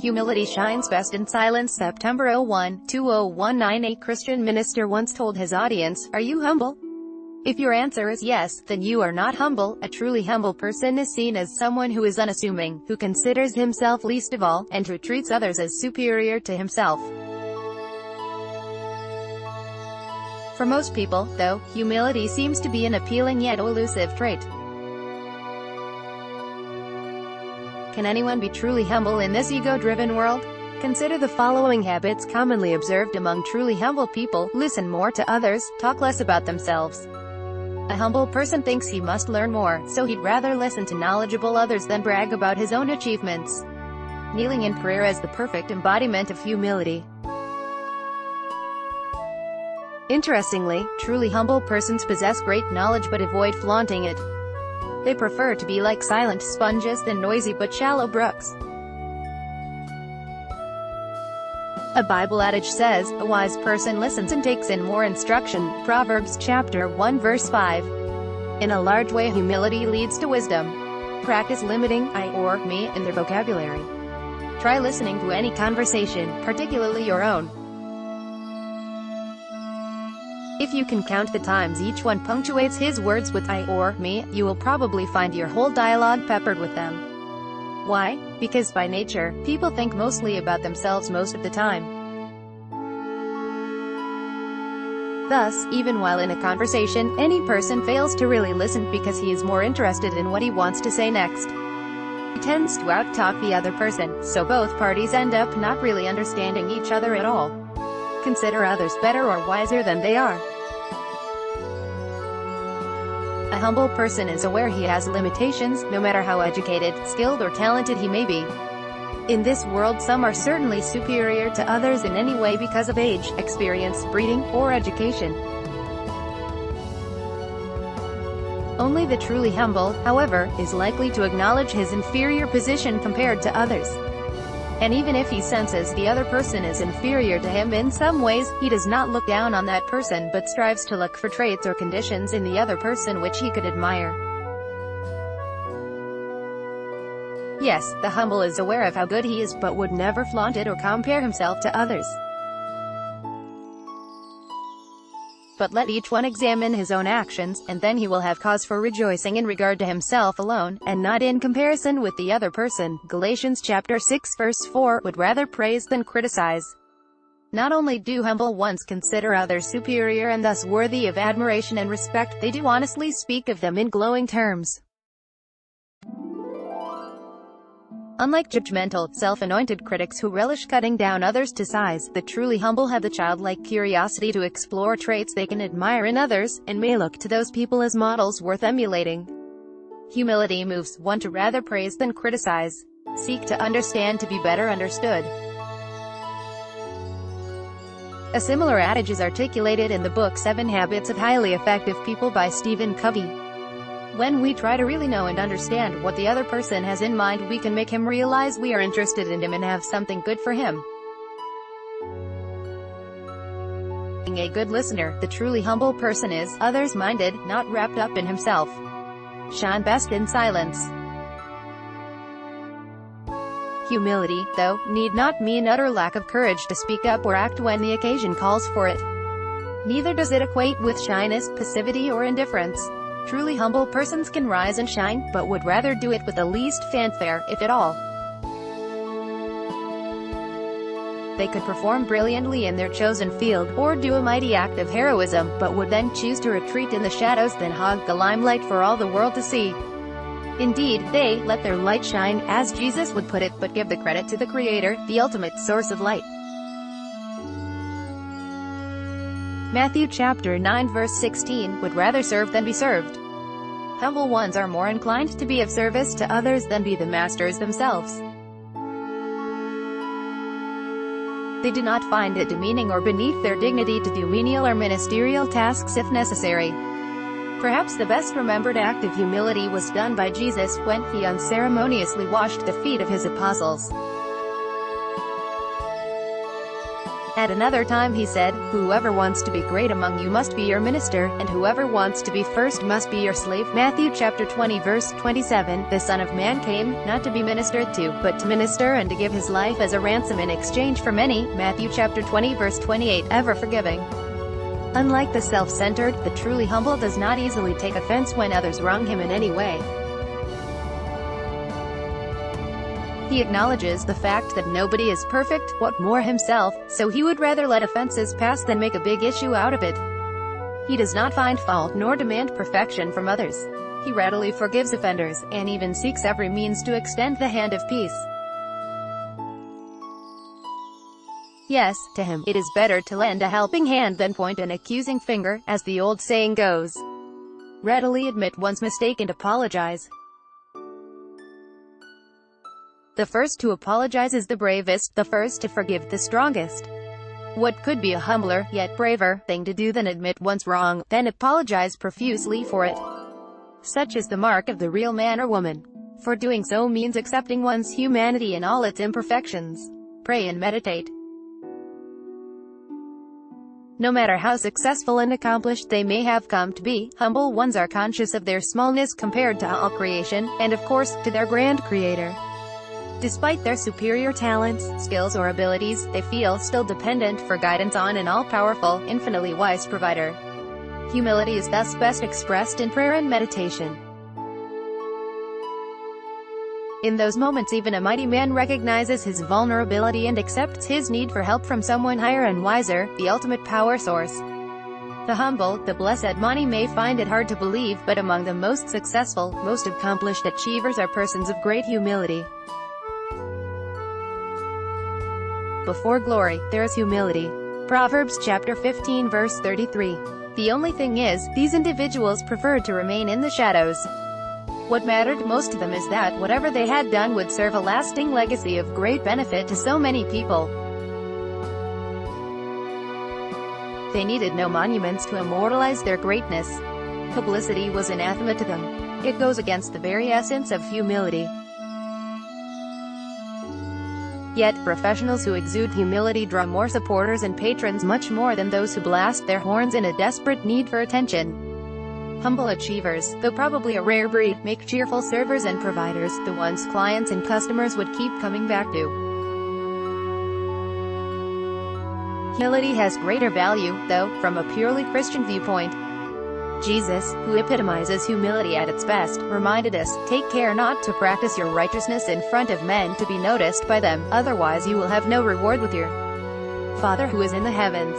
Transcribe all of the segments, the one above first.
Humility shines best in silence. September 01, 2019. A Christian minister once told his audience, "Are you humble? If your answer is yes, then you are not humble." A truly humble person is seen as someone who is unassuming, who considers himself least of all, and who treats others as superior to himself. For most people, though, humility seems to be an appealing yet elusive trait. Can anyone be truly humble in this ego-driven world? Consider the following habits commonly observed among truly humble people: listen more to others, talk less about themselves. A humble person thinks he must learn more, so he'd rather listen to knowledgeable others than brag about his own achievements. Kneeling in prayer as the perfect embodiment of humility. Interestingly, truly humble persons possess great knowledge but avoid flaunting it. They prefer to be like silent sponges than noisy but shallow brooks. A Bible adage says, "A wise person listens and takes in more instruction." Proverbs chapter 1 verse 5. In a large way, humility leads to wisdom. Practice limiting I or me in their vocabulary. Try listening to any conversation, particularly your own. If you can count the times each one punctuates his words with I or me, you will probably find your whole dialogue peppered with them. Why? Because by nature, people think mostly about themselves most of the time. Thus, even while in a conversation, any person fails to really listen because he is more interested in what he wants to say next. He tends to out-talk the other person, so both parties end up not really understanding each other at all. Consider others better or wiser than they are. A humble person is aware he has limitations, no matter how educated, skilled or talented he may be. In this world, some are certainly superior to others in any way because of age, experience, breeding, or education. Only the truly humble, however, is likely to acknowledge his inferior position compared to others. And even if he senses the other person is inferior to him in some ways, he does not look down on that person but strives to look for traits or conditions in the other person which he could admire. Yes, the humble is aware of how good he is but would never flaunt it or compare himself to others. But let each one examine his own actions, and then he will have cause for rejoicing in regard to himself alone, and not in comparison with the other person. Galatians chapter 6 verse 4, would rather praise than criticize. Not only do humble ones consider others superior and thus worthy of admiration and respect, they do honestly speak of them in glowing terms. Unlike judgmental, self-anointed critics who relish cutting down others to size, the truly humble have the childlike curiosity to explore traits they can admire in others, and may look to those people as models worth emulating. Humility moves one to rather praise than criticize. Seek to understand to be better understood. A similar adage is articulated in the book 7 Habits of Highly Effective People by Stephen Covey. When we try to really know and understand what the other person has in mind, we can make him realize we are interested in him and have something good for him. Being a good listener, the truly humble person is others-minded, not wrapped up in himself. Shine best in silence. Humility, though, need not mean utter lack of courage to speak up or act when the occasion calls for it. Neither does it equate with shyness, passivity or indifference. Truly humble persons can rise and shine, but would rather do it with the least fanfare, if at all. They could perform brilliantly in their chosen field, or do a mighty act of heroism, but would then choose to retreat in the shadows than hog the limelight for all the world to see. Indeed, they let their light shine, as Jesus would put it, but give the credit to the Creator, the ultimate source of light. Matthew chapter 9 verse 16, would rather serve than be served. Humble ones are more inclined to be of service to others than be the masters themselves. They do not find it demeaning or beneath their dignity to do menial or ministerial tasks if necessary. Perhaps the best remembered act of humility was done by Jesus, when he unceremoniously washed the feet of his apostles. At another time he said, "Whoever wants to be great among you must be your minister, and whoever wants to be first must be your slave." Matthew chapter 20 verse 27, "The Son of Man came, not to be ministered to, but to minister and to give his life as a ransom in exchange for many." Matthew chapter 20 verse 28, ever forgiving. Unlike the self-centered, the truly humble does not easily take offense when others wrong him in any way. He acknowledges the fact that nobody is perfect, what more himself, so he would rather let offenses pass than make a big issue out of it. He does not find fault nor demand perfection from others. He readily forgives offenders, and even seeks every means to extend the hand of peace. Yes, to him, it is better to lend a helping hand than point an accusing finger, as the old saying goes. Readily admit one's mistake and apologize. The first to apologize is the bravest, the first to forgive the strongest. What could be a humbler, yet braver, thing to do than admit one's wrong, then apologize profusely for it? Such is the mark of the real man or woman. For doing so means accepting one's humanity in all its imperfections. Pray and meditate. No matter how successful and accomplished they may have come to be, humble ones are conscious of their smallness compared to all creation, and of course, to their grand Creator. Despite their superior talents, skills or abilities, they feel still dependent for guidance on an all-powerful, infinitely wise provider. Humility is thus best expressed in prayer and meditation. In those moments even a mighty man recognizes his vulnerability and accepts his need for help from someone higher and wiser, the ultimate power source. The humble, the blessed many may find it hard to believe, but among the most successful, most accomplished achievers are persons of great humility. Before glory, there is humility. Proverbs chapter 15 verse 33. The only thing is, these individuals preferred to remain in the shadows. What mattered most to them is that whatever they had done would serve a lasting legacy of great benefit to so many people. They needed no monuments to immortalize their greatness. Publicity was anathema to them. It goes against the very essence of humility. Yet, professionals who exude humility draw more supporters and patrons much more than those who blast their horns in a desperate need for attention. Humble achievers, though probably a rare breed, make cheerful servers and providers, the ones clients and customers would keep coming back to. Humility has greater value, though, from a purely Christian viewpoint. Jesus, who epitomizes humility at its best, reminded us, "Take care not to practice your righteousness in front of men to be noticed by them, otherwise you will have no reward with your Father who is in the heavens."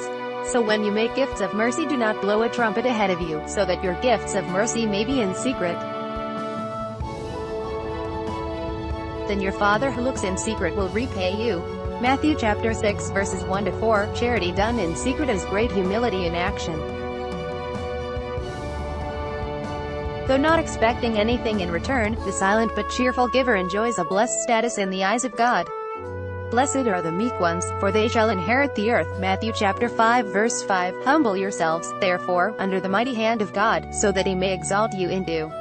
So when you make gifts of mercy, do not blow a trumpet ahead of you, so that your gifts of mercy may be in secret. Then your Father who looks in secret will repay you. Matthew chapter 6 verses 1 to 4. Charity done in secret is great humility in action. Though not expecting anything in return, the silent but cheerful giver enjoys a blessed status in the eyes of God. Blessed are the meek ones, for they shall inherit the earth. Matthew chapter 5 verse 5. Humble yourselves, therefore, under the mighty hand of God, so that he may exalt you in due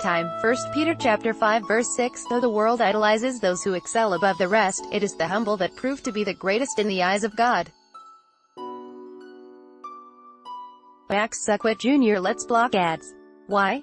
time. 1 Peter chapter 5 verse 6. Though the world idolizes those who excel above the rest, it is the humble that prove to be the greatest in the eyes of God. Max Suckwit Jr. Let's block ads. Why?